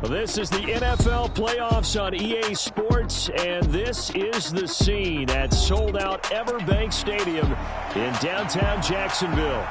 This is the NFL playoffs on EA Sports, and this is the scene at sold-out Everbank Stadium in downtown Jacksonville.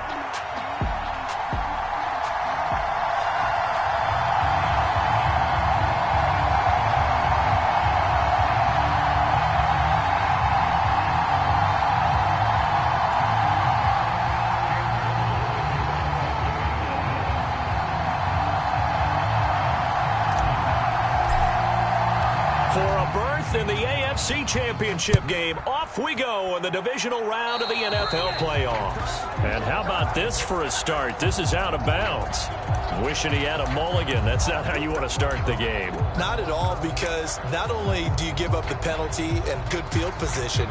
In the AFC Championship game, off we go in the divisional round of the NFL playoffs. And how about this for a start? This is out of bounds. Wishing he had a mulligan. That's not how you want to start the game. Not at all, because not only do you give up the penalty and good field position,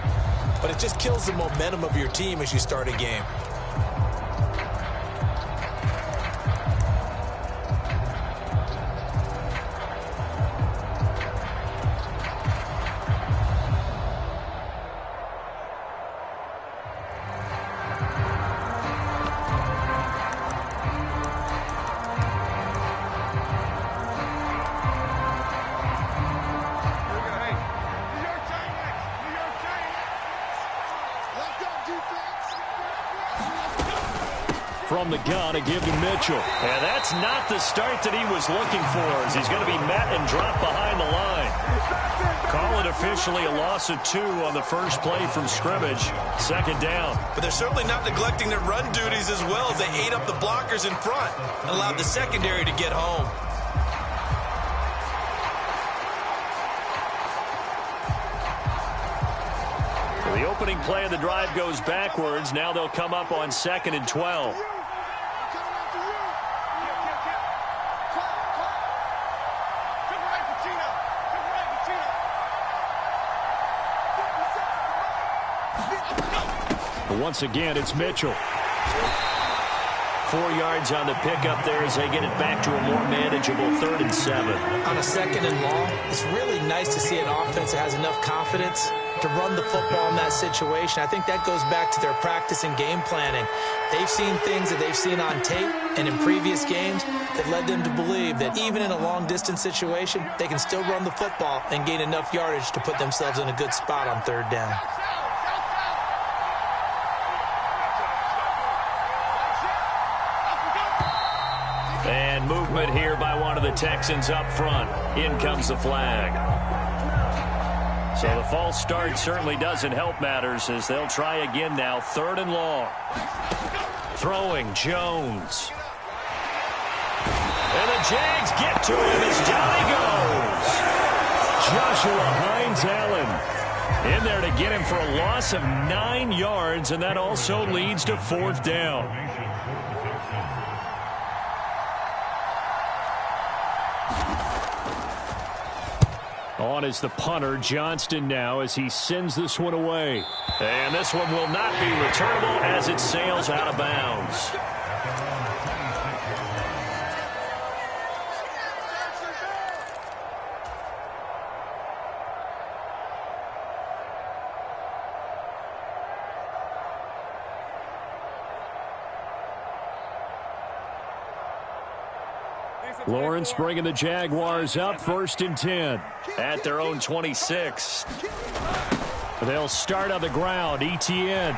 but it just kills the momentum of your team as you start a game. From the gun, a give to Mitchell. And that's not the start that he was looking for, as he's going to be met and dropped behind the line. Call it officially a loss of 2 on the first play from scrimmage. Second down. But they're certainly not neglecting their run duties as well, as they ate up the blockers in front and allowed the secondary to get home. The opening play of the drive goes backwards. Now they'll come up on 2nd and 12. Once again, it's Mitchell. 4 yards on the pickup there as they get it back to a more manageable 3rd and 7. On a 2nd and long, it's really nice to see an offense that has enough confidence to run the football in that situation. I think that goes back to their practice and game planning. They've seen things that they've seen on tape and in previous games that led them to believe that even in a long-distance situation, they can still run the football and gain enough yardage to put themselves in a good spot on 3rd down. And movement here by one of the Texans up front. In comes the flag. So the false start certainly doesn't help matters, as they'll try again now. 3rd and long. Throwing Jones. And the Jags get to him as down he goes. Joshua Hines-Allen in there to get him for a loss of 9 yards, and that also leads to 4th down. On is the punter, Johnston, now as he sends this one away. And this one will not be returnable as it sails out of bounds. Lawrence bringing the Jaguars up, 1st and 10 at their own 26. They'll start on the ground. Etienne.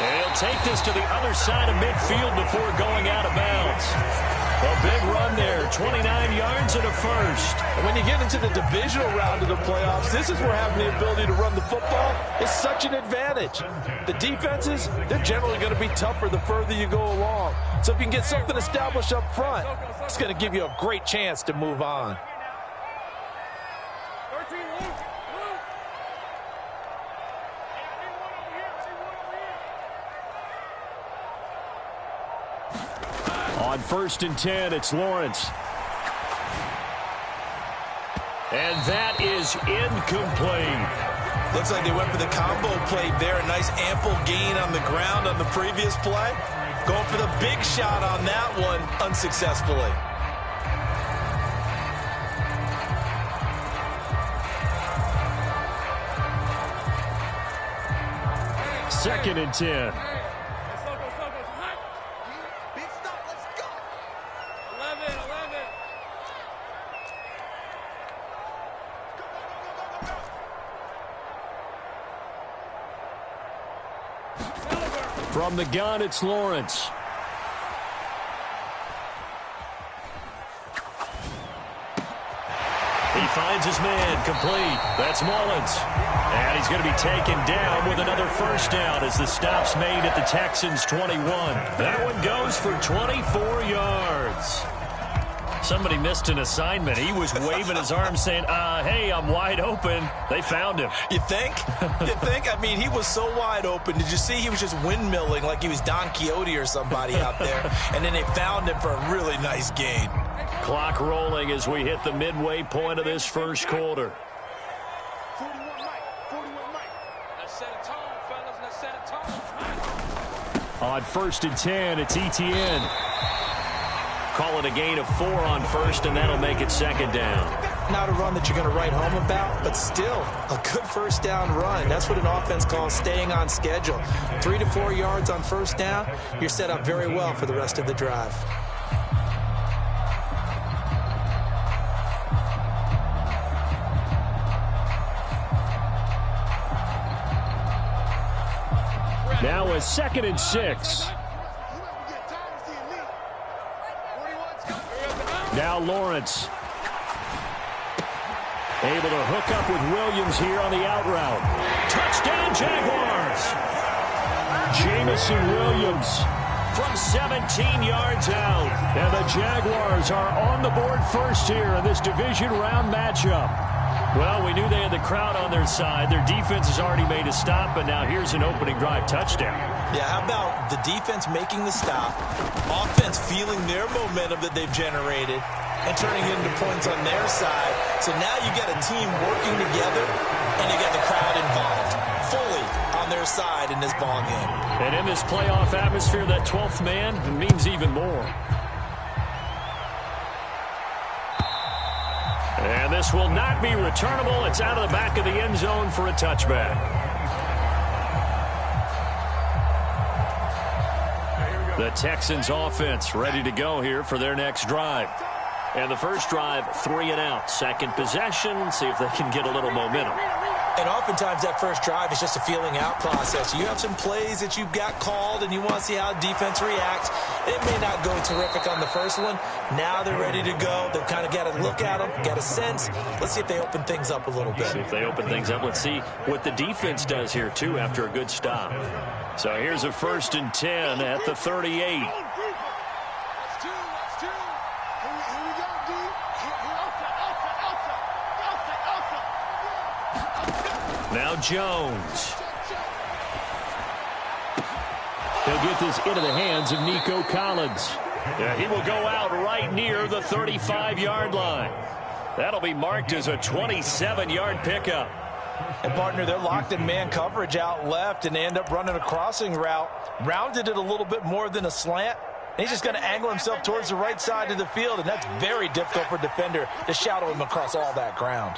And he'll take this to the other side of midfield before going out of bounds. A big run there, 29 yards and a first. And when you get into the divisional round of the playoffs, this is where having the ability to run the football is such an advantage. The defenses, they're generally going to be tougher the further you go along. So if you can get something established up front, it's going to give you a great chance to move on. On 1st and 10, it's Lawrence. And that is incomplete. Looks like they went for the combo play there. A nice ample gain on the ground on the previous play. Going for the big shot on that one unsuccessfully. 2nd and 10. From the gun, it's Lawrence. He finds his man, complete. That's Mullins. And he's going to be taken down with another first down as the stop's made at the Texans' 21. That one goes for 24 yards. Somebody missed an assignment. He was waving his arms saying, hey, I'm wide open. They found him. You think? You think? I mean, he was so wide open. Did you see he was just windmilling like he was Don Quixote or somebody out there? And then they found him for a really nice gain. Clock rolling as we hit the midway point of this first quarter. 41 Mike. Let's set a tone, fellas. Let's set a tone. On 1st and 10, it's Etienne. Call it a gain of 4 on first, and that'll make it second down. Not a run that you're going to write home about, but still a good first down run. That's what an offense calls staying on schedule. 3 to 4 yards on first down, you're set up very well for the rest of the drive. Now a 2nd and 6. Now Lawrence. Able to hook up with Williams here on the out route. Touchdown Jaguars. Jamison Williams from 17 yards out. And the Jaguars are on the board first here in this division round matchup. Well, we knew they had the crowd on their side. Their defense has already made a stop, but now here's an opening drive touchdown. Yeah, how about the defense making the stop, offense feeling their momentum that they've generated, and turning it into points on their side. So now you got a team working together, and you got the crowd involved fully on their side in this ball game. And in this playoff atmosphere, that 12th man means even more. And this will not be returnable. It's out of the back of the end zone for a touchback. The Texans offense ready to go here for their next drive. And the first drive, 3 and out. Second possession, see if they can get a little momentum. And oftentimes that first drive is just a feeling out process. You have some plays that you've got called and you want to see how defense reacts. It may not go terrific on the first one. Now they're ready to go. They've kind of got to look at them, got a sense. Let's see if they open things up a little bit. See if they open things up. Let's see what the defense does here, too, after a good stop. So here's a 1st and 10 at the 38. Now Jones. He'll get this into the hands of Nico Collins. Yeah, he will go out right near the 35-yard line. That'll be marked as a 27-yard pickup. And, partner, they're locked in man coverage out left, and they end up running a crossing route. Rounded it a little bit more than a slant. And he's just going to angle himself towards the right side of the field, and that's very difficult for a defender to shadow him across all that ground.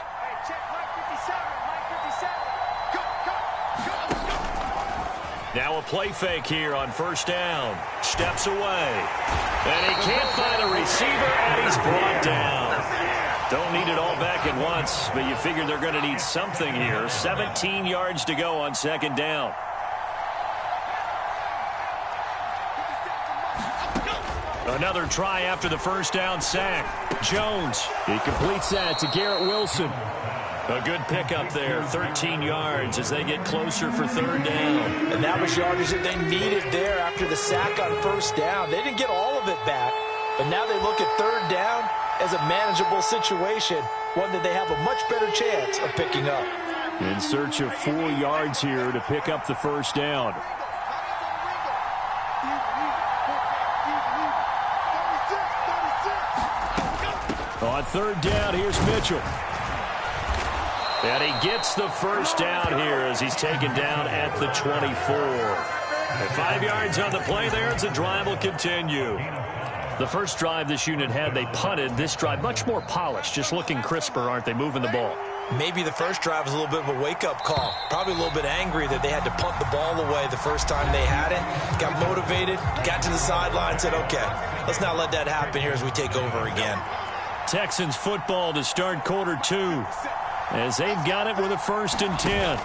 Now a play fake here on first down. Steps away. And he can't find a receiver, and he's brought down. Don't need it all back at once, but you figure they're going to need something here. 17 yards to go on second down. Another try after the first down sack. Jones, he completes that to Garrett Wilson. A good pickup there, 13 yards as they get closer for third down. And that was yardage that they needed there after the sack on first down. They didn't get all of it back, but now they look at third down as a manageable situation, one that they have a much better chance of picking up. In search of 4 yards here to pick up the first down. On third down, here's Mitchell. And he gets the first down here as he's taken down at the 24. And 5 yards on the play there as the drive will continue. The first drive this unit had, they punted. This drive, much more polished, just looking crisper, aren't they, moving the ball? Maybe the first drive was a little bit of a wake-up call. Probably a little bit angry that they had to punt the ball away the first time they had it. Got motivated, got to the sideline, said, okay, let's not let that happen here as we take over again. Texans football to start quarter 2. As they've got it with a 1st and 10.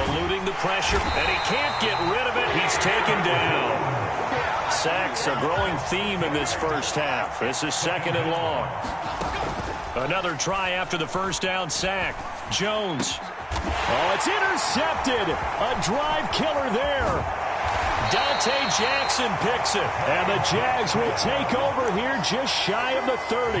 eluding the pressure, and he can't get rid of it. He's taken down. Sacks a growing theme in this first half. This is 2nd and long. Another try after the first down sack. Jones. Oh, it's intercepted. A drive killer there. Dante Jackson picks it. And the Jags will take over here just shy of the 30.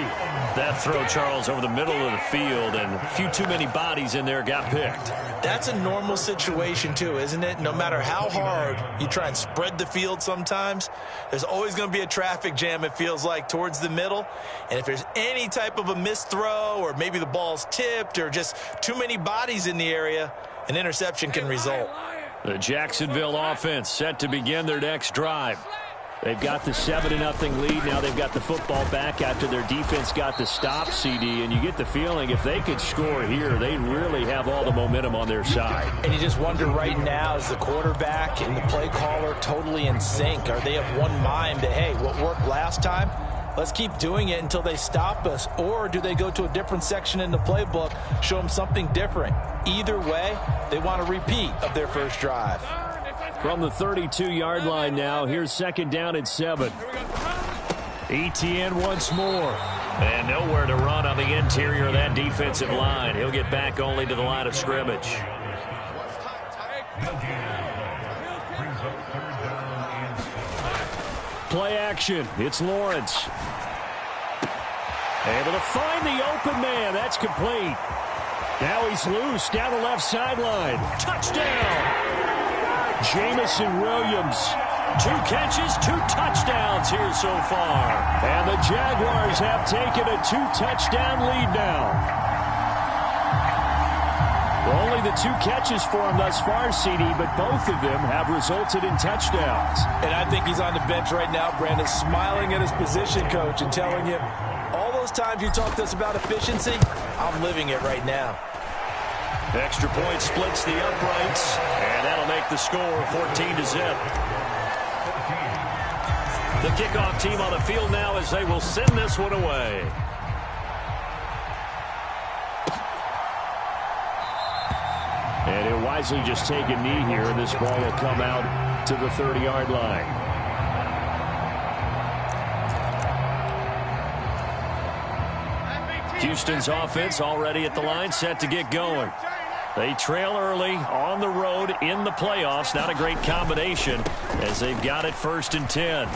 That throw, Charles, over the middle of the field, and a few too many bodies in there got picked. That's a normal situation, too, isn't it? No matter how hard you try and spread the field sometimes, there's always going to be a traffic jam, it feels like, towards the middle. And if there's any type of a missed throw, or maybe the ball's tipped, or just too many bodies in the area, an interception can result. The Jacksonville offense set to begin their next drive. They've got the 7-0 lead. Now they've got the football back after their defense got the stop, CD. And you get the feeling if they could score here, they really have all the momentum on their side. And you just wonder right now, is the quarterback and the play caller totally in sync? Are they of one mind that, hey, what worked last time, let's keep doing it until they stop us? Or do they go to a different section in the playbook, show them something different? Either way, they want a repeat of their first drive. From the 32-yard line now, here's 2nd down and 7. Etienne once more. And nowhere to run on the interior of that defensive line. He'll get back only to the line of scrimmage. Play action. It's Lawrence. Able to find the open man. That's complete. Now he's loose down the left sideline. Touchdown! Jamison Williams. 2 catches, 2 touchdowns here so far. And the Jaguars have taken a 2-touchdown lead now. Only the 2 catches for him thus far, CD, but both of them have resulted in touchdowns. And I think he's on the bench right now, Brandon, smiling at his position coach and telling him, all those times you talked to us about efficiency, I'm living it right now. Extra point splits the uprights, and that'll make the score 14-0. The kickoff team on the field now as they will send this one away. And he'll wisely just take a knee here, and this ball will come out to the 30-yard line. Houston's offense already at the line, set to get going. They trail early on the road in the playoffs. Not a great combination as they've got it 1st and 10.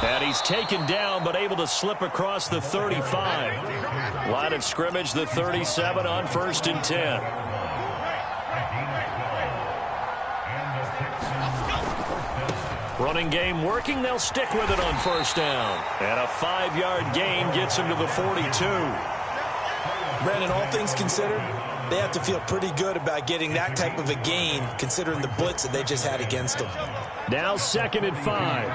And he's taken down but able to slip across the 35. Line of scrimmage, the 37 on 1st and 10. Running game working. They'll stick with it on 1st down. And a 5-yard gain gets him to the 42. Brandon, all things considered, they have to feel pretty good about getting that type of a gain considering the blitz that they just had against them. Now 2nd and 5.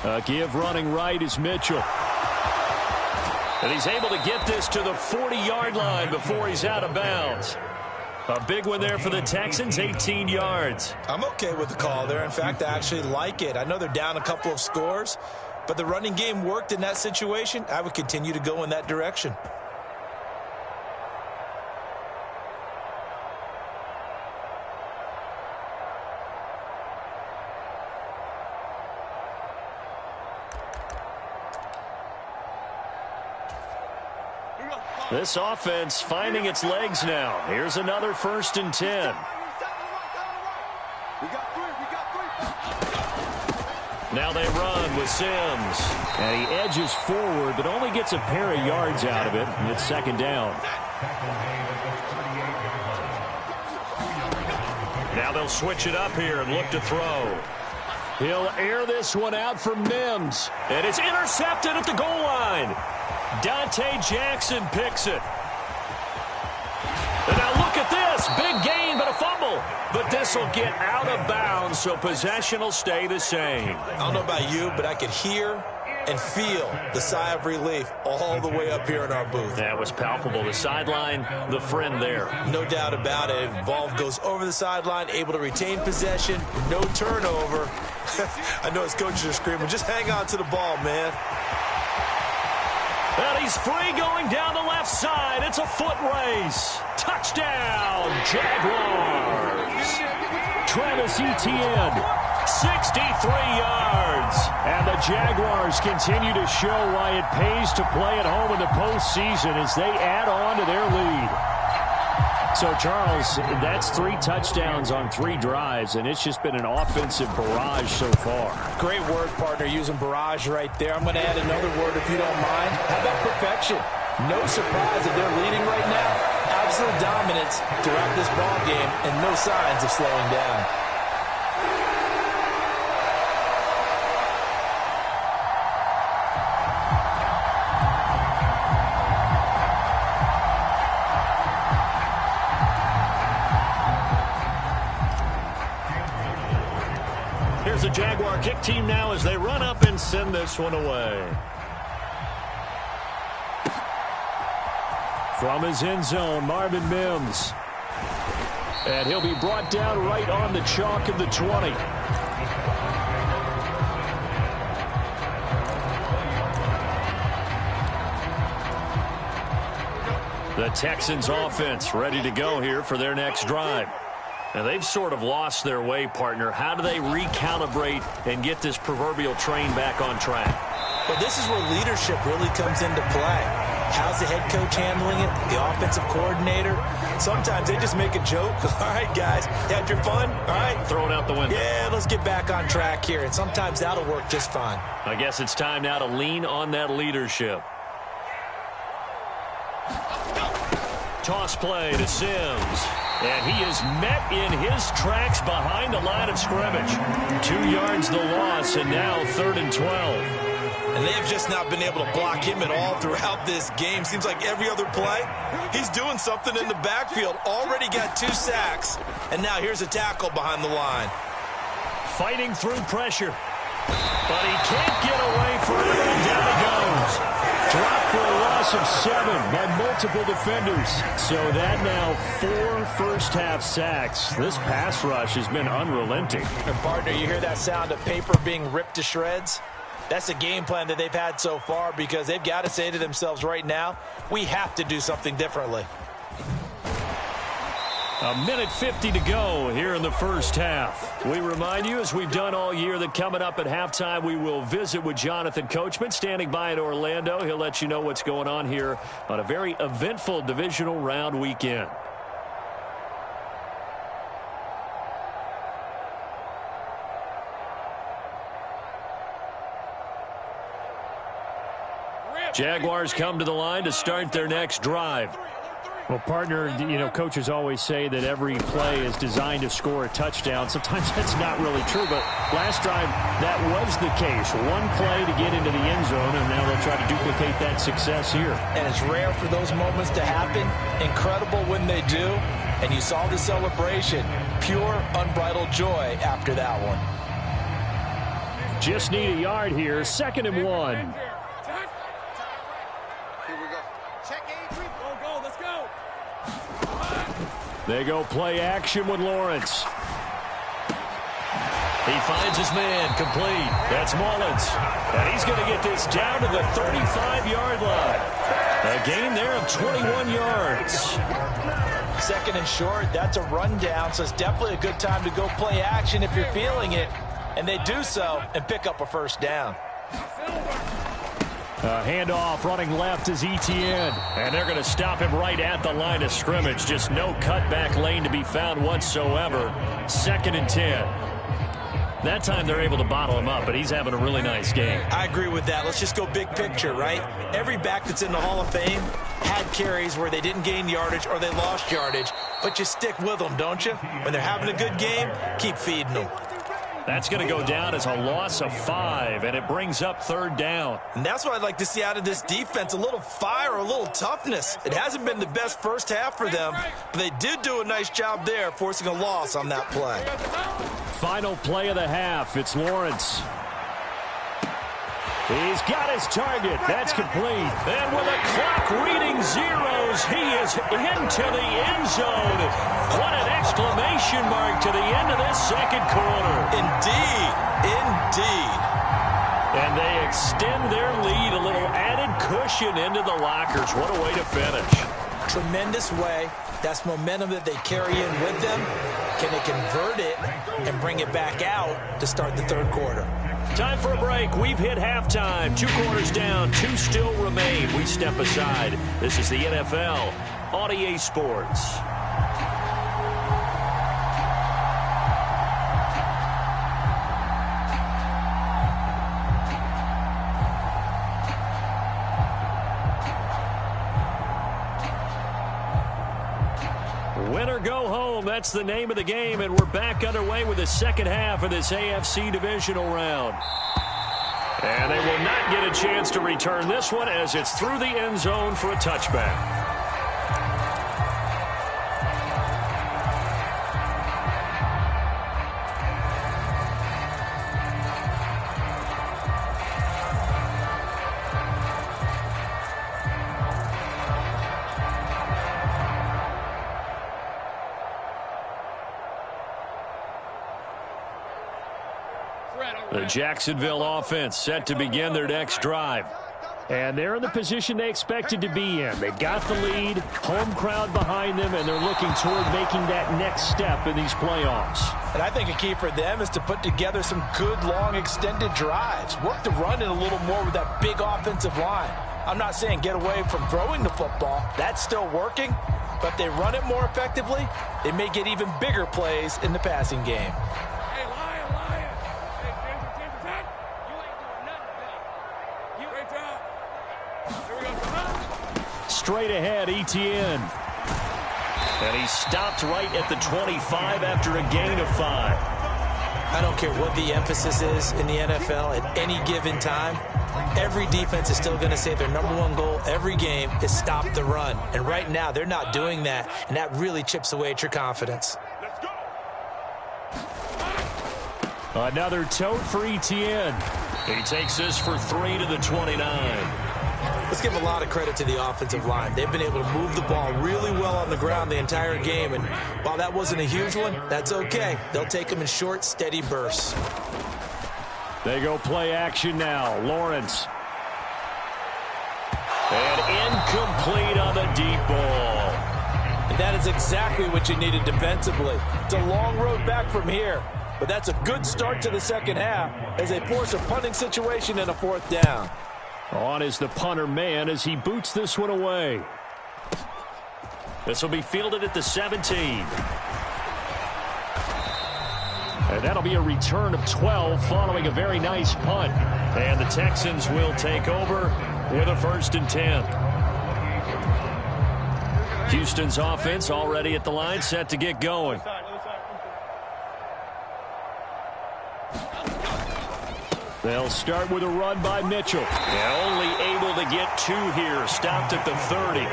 A give running right is Mitchell. And he's able to get this to the 40-yard line before he's out of bounds. A big one there for the Texans, 18 yards. I'm okay with the call there. In fact, I actually like it. I know they're down a couple of scores, but the running game worked in that situation. I would continue to go in that direction. This offense finding its legs now. Here's another 1st and 10. Now they run with Sims. And he edges forward, but only gets a pair of yards out of it, and it's 2nd down. Now they'll switch it up here and look to throw. He'll air this one out for Mims. And it's intercepted at the goal line. Dante Jackson picks it. And now look at this. Big gain, but a fumble. But this will get out of bounds, so possession will stay the same. I don't know about you, but I could hear and feel the sigh of relief all the way up here in our booth. That was palpable. The sideline, the friend there. No doubt about it. Ball goes over the sideline, able to retain possession, no turnover. I know his coaches are screaming, just hang on to the ball, man. And he's free going down the left side. It's a foot race. Touchdown, Jaguars. Travis Etienne, 63 yards. And the Jaguars continue to show why it pays to play at home in the postseason as they add on to their lead. So, Charles, that's 3 touchdowns on 3 drives, and it's just been an offensive barrage so far. Great word, partner, using barrage right there. I'm going to add another word if you don't mind. How about perfection? No surprise that they're leading right now. Absolute dominance throughout this ball game and no signs of slowing down. Here's the Jaguar kick team now as they run up and send this one away. From his end zone, Marvin Mims. And he'll be brought down right on the chalk of the 20. The Texans offense ready to go here for their next drive. Now, they've sort of lost their way, partner. How do they recalibrate and get this proverbial train back on track? Well, this is where leadership really comes into play. How's the head coach handling it? The offensive coordinator? Sometimes they just make a joke. All right, guys, had your fun? All right. Throw it out the window. Yeah, let's get back on track here. And sometimes that'll work just fine. I guess it's time now to lean on that leadership. Toss play to Sims. And he is met in his tracks behind the line of scrimmage. 2 yards the loss, and now 3rd and 12. And they've just not been able to block him at all throughout this game. Seems like every other play, he's doing something in the backfield. Already got 2 sacks, and now here's a tackle behind the line. Fighting through pressure. But he can't get away forever, and down he goes. Dropped for a loss of 7 by multiple defenders. So that now 4 first-half sacks. This pass rush has been unrelenting. And, partner, you hear that sound of paper being ripped to shreds? That's a game plan that they've had so far because they've got to say to themselves right now, we have to do something differently. A minute 50 to go here in the first half. We remind you, as we've done all year, that coming up at halftime, we will visit with Jonathan Coachman, standing by in Orlando. He'll let you know what's going on here on a very eventful divisional round weekend. Jaguars come to the line to start their next drive. Well, partner, you know, coaches always say that every play is designed to score a touchdown. Sometimes that's not really true, but last drive, that was the case. 1 play to get into the end zone, and now they'll try to duplicate that success here. And it's rare for those moments to happen. Incredible when they do. And you saw the celebration. Pure, unbridled joy after that one. Just need a yard here. 2nd and 1. They go play action with Lawrence. He finds his man, complete. That's Mullins. And he's going to get this down to the 35-yard line. A gain there of 21 yards. 2nd and short, that's a rundown, so it's definitely a good time to go play action if you're feeling it. And they do so and pick up a first down. Handoff running left is Etienne. And they're going to stop him right at the line of scrimmage. Just no cutback lane to be found whatsoever. 2nd and 10. That time they're able to bottle him up, but he's having a really nice game. I agree with that. Let's just go big picture, right? Every back that's in the Hall of Fame had carries where they didn't gain yardage or they lost yardage, but you stick with them, don't you? When they're having a good game, keep feeding them. That's going to go down as a loss of 5, and it brings up 3rd down. And that's what I'd like to see out of this defense, a little fire, a little toughness. It hasn't been the best first half for them, but they did do a nice job there, forcing a loss on that play. Final play of the half, it's Lawrence. He's got his target. That's complete. And with a clock reading zeros, he is into the end zone. What an exclamation mark to the end of this 2nd quarter. Indeed. Indeed. And they extend their lead, a little added cushion into the lockers. What a way to finish. Tremendous way. That's momentum that they carry in with them. Can they convert it and bring it back out to start the third quarter? Time for a break. We've hit halftime. 2 quarters down, 2 still remain. We step aside. This is the NFL on EA Sports. Win or go home, that's the name of the game, and we're back underway with the second half of this AFC divisional round. And they will not get a chance to return this one as it's through the end zone for a touchback. The Jacksonville offense set to begin their next drive. And they're in the position they expected to be in. They've got the lead, home crowd behind them, and they're looking toward making that next step in these playoffs. And I think a key for them is to put together some good, long, extended drives. Work the run in a little more with that big offensive line. I'm not saying get away from throwing the football. That's still working. But if they run it more effectively, they may get even bigger plays in the passing game. Straight ahead, Etienne. And he stopped right at the 25 after a gain of 5. I don't care what the emphasis is in the NFL at any given time. Every defense is still going to say their number one goal every game is stop the run. And right now, they're not doing that, and that really chips away at your confidence. Another tote for Etienne. He takes this for 3 to the 29. Let's give a lot of credit to the offensive line. They've been able to move the ball really well on the ground the entire game. And while that wasn't a huge one, that's okay. They'll take them in short, steady bursts. They go play action now. Lawrence. And incomplete on the deep ball. And that is exactly what you needed defensively. It's a long road back from here. But that's a good start to the second half as they force a punting situation and a 4th down. On is the punter man as he boots this one away. This will be fielded at the 17. And that'll be a return of 12 following a very nice punt. And the Texans will take over with a 1st and 10. Houston's offense already at the line, set to get going. They'll start with a run by Mitchell. Yeah, only able to get 2 here. Stopped at the 30.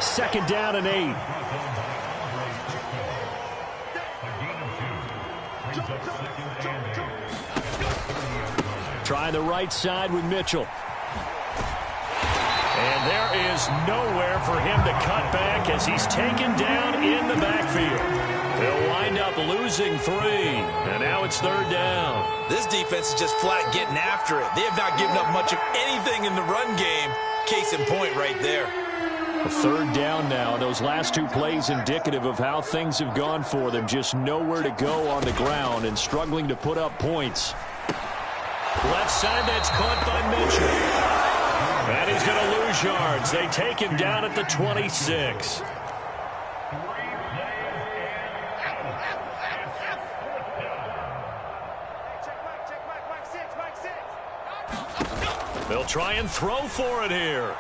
2nd down and 8. Try the right side with Mitchell. And there is nowhere for him to cut back as he's taken down in the backfield. They'll wind up losing 3, and now it's 3rd down. This defense is just flat getting after it. They have not given up much of anything in the run game. Case in point right there. A 3rd down now. Those last 2 plays indicative of how things have gone for them. Just nowhere to go on the ground and struggling to put up points. Left side, that's caught by Mitchell. And he's going to lose yards. They take him down at the 26. They'll try and throw for it here.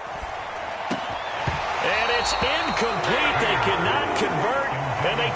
And it's incomplete. They cannot convert. And they